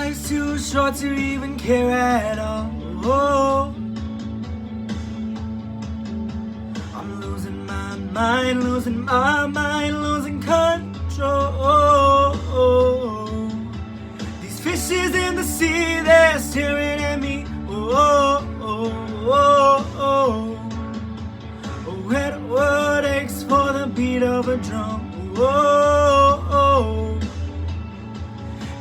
Life's too short to even care at all. I'm losing my mind, losing my mind, losing control. These fishes in the sea, they're staring at me. Wet word aches for the beat of a drum.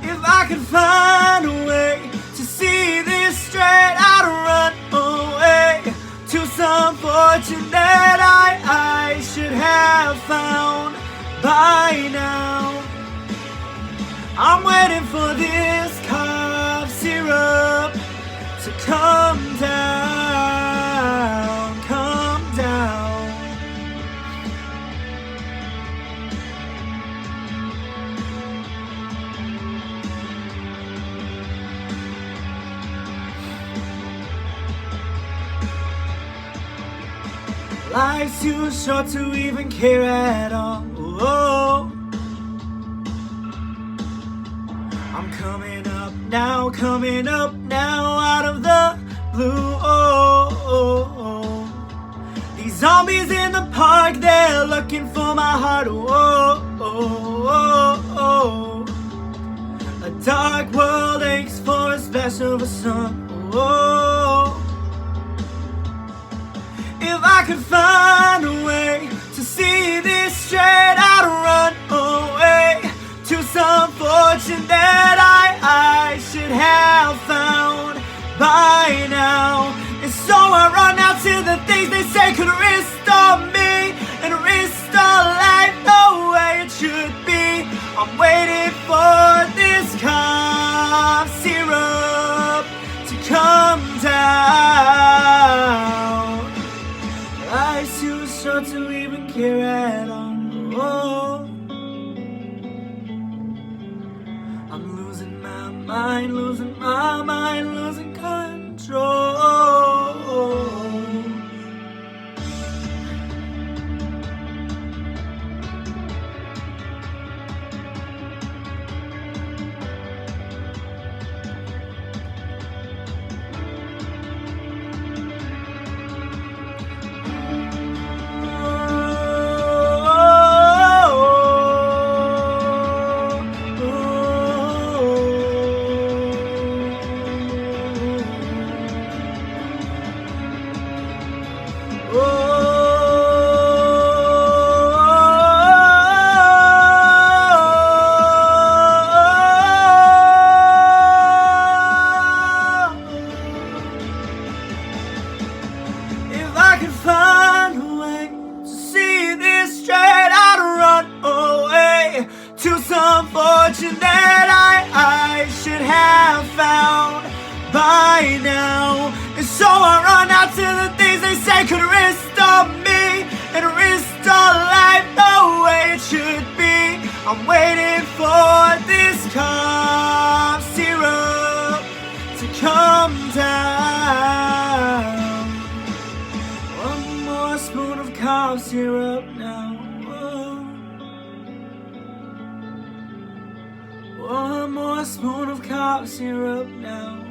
If I could find a way to see this straight, I'd run away to some fortune that I should have found by now. I'm waiting for this cough syrup to come down, come down. Life's too short to even care at all. I'm coming up now out of the blue. These zombies in the park, they're looking for my heart. A dark world aches for a splash of a sun. If I could find a way to see this straight, I'd run away to some fortune that I should have found by now. And so I run out to the things they say could restore me and restore life the way it should be. I'm waiting for this cough syrup to come down. Life's too short to even care at all. I'm losing my mind, losing my mind, losing control. If I could find a way to see this straight, I'd run away to some fortune that I should have found by now. And so I run out to the things they say could restore me and restore life the way it should be. I'm waiting for this cough syrup to come down. One more spoon of cough syrup now. One more spoon of cough syrup now.